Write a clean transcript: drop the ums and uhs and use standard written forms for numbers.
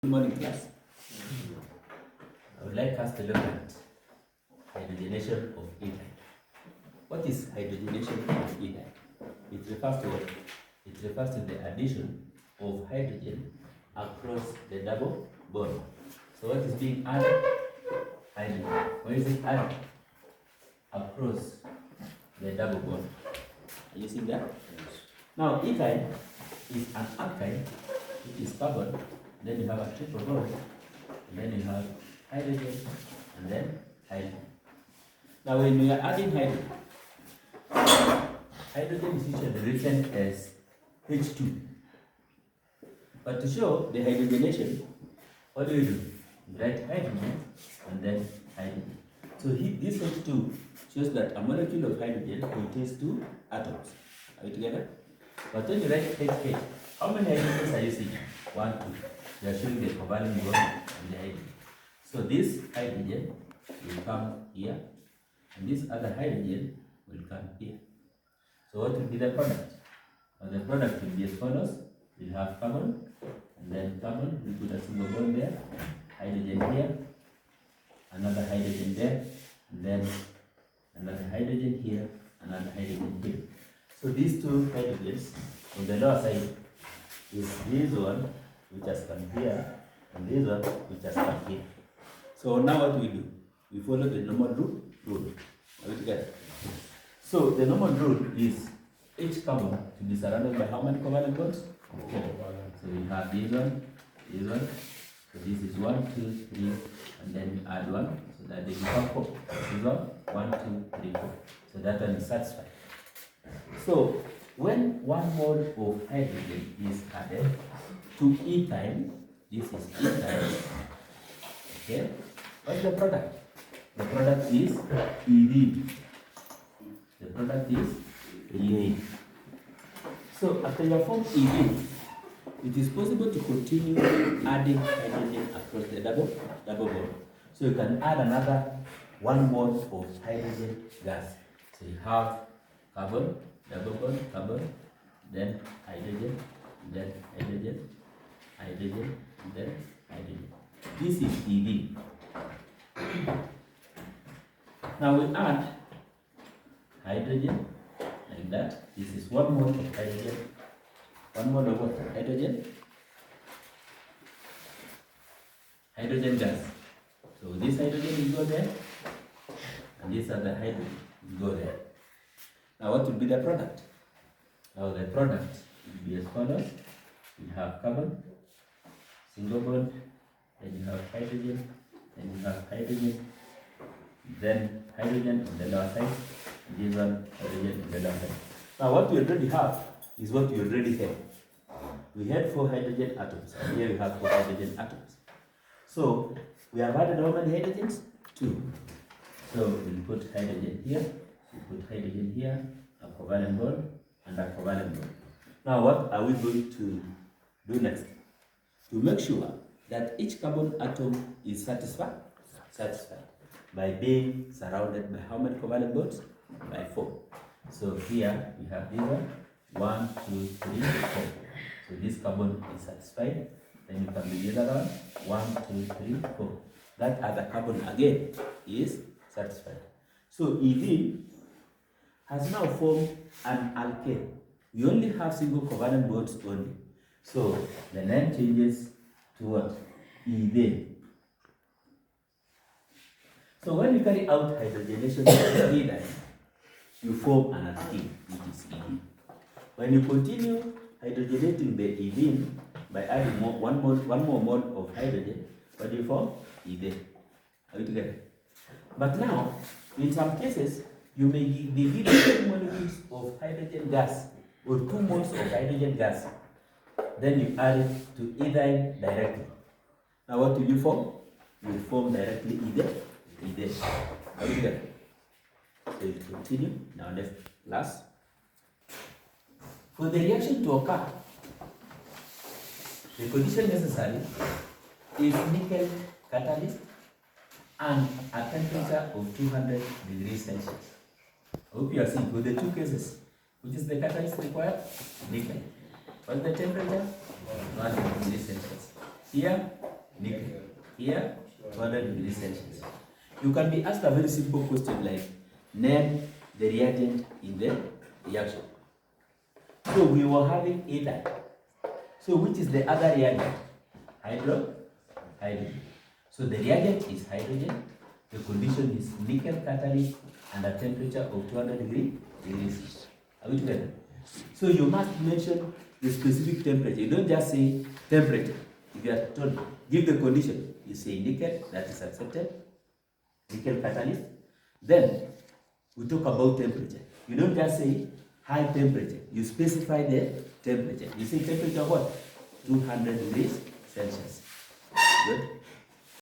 Good morning, class. I would like us to look at hydrogenation of ethyl. What is hydrogenation of ethyl? It refers to what? It refers to the addition of hydrogen across the double bond. So what is being added? Hydrogen. Where is it added? Across the double bond. Are you seeing that? Now, ethyl is an alkyne. It is carbon. Then you have a triple bond, and then you have hydrogen, and then hydrogen. Now when we are adding hydrogen, hydrogen is usually written as H2. But to show the hydrogenation, what do? You write hydrogen and then hydrogen. So this H2 shows that a molecule of hydrogen contains two atoms. Are we together? But when you write HH, how many hydrogens are you seeing? 1, 2. They are showing the covalent bond and the hydrogen. So this hydrogen will come here, and this other hydrogen will come here. So what will be the product? Well, the product will be as follows. We'll have carbon, and then carbon, we put a single bond there, hydrogen here, another hydrogen there, and then another hydrogen here, another hydrogen here. So these two hydrogens on the lower side is this one, which has come here, and this one, which has come here. So now what we do? We follow the normal rule. Are we together? So the normal rule is each carbon to be surrounded by how many covalent bonds? Okay. So we have this one. So this is 1, 2, 3, and then we add 1, so that they become 4. This one, 1, 2, 3, 4. So that one is satisfied. So when 1 mole of hydrogen is added to ethyl, this is ethyl. Okay, what's the product? The product is ethene. The product is ethene. So after you have formed ethene, it is possible to continue adding hydrogen across the double bond. So you can add another 1 mole of hydrogen gas. So you have carbon, double bond, carbon, then hydrogen, then hydrogen, hydrogen, then hydrogen. This is ethene. Now we add hydrogen like that. This is 1 mole of hydrogen. 1 mole of what? Hydrogen. Hydrogen gas. So this hydrogen will go there, and this other hydrogen will go there. Now what will be the product? Now the product will be as follows. We have carbon, single bond, then you have hydrogen, then you have hydrogen, then hydrogen on the lower side, and this one hydrogen on the lower side. Now what we already have is what we already had. We had 4 hydrogen atoms, and here we have 4 hydrogen atoms. So we have added how many hydrogens? 2. So we'll put hydrogen here, we put hydrogen here, a covalent bond, and a covalent bond. Now what are we going to do next? To make sure that each carbon atom is satisfied by being surrounded by how many covalent bonds? By 4. So here we have this one, 1, 2, 3, 4. So this carbon is satisfied. Then you can do the other one, 1, 2, 3, 4. That other carbon again is satisfied. So ethene has now formed an alkane. We only have single covalent bonds only. So the name changes to what? Ethane. So when you carry out hydrogenation of ethene, you form an alkene, which is ethene. When you continue hydrogenating the ethene by adding one more mole of hydrogen, what do you form? Ethane. Are we together? But now, in some cases, you may be given 2 molecules of hydrogen gas or 2 moles of hydrogen gas. Then you add it to ethyl directly. Now what will you form? You will form directly ethane. Are we together? So you continue. Now next class. For the reaction to occur, the condition necessary is nickel catalyst and a temperature of 200 degrees Celsius. I hope you are seeing for the 2 cases. Which is the catalyst required? Nickel. What's the temperature? 100 degrees Celsius. Here, nickel. Here, 200 degrees Celsius. You can be asked a very simple question like, name the reagent in the reaction. So we were having ether. So which is the other reagent? Hydrogen. So the reagent is hydrogen. The condition is nickel catalyst and a temperature of 200 degrees. Are we together? So you must mention the specific temperature. You don't just say temperature. If you are told, give the condition, you say nickel, that is accepted. Nickel catalyst. Then we talk about temperature. You don't just say high temperature. You specify the temperature. You say temperature what? 200 degrees Celsius. Good.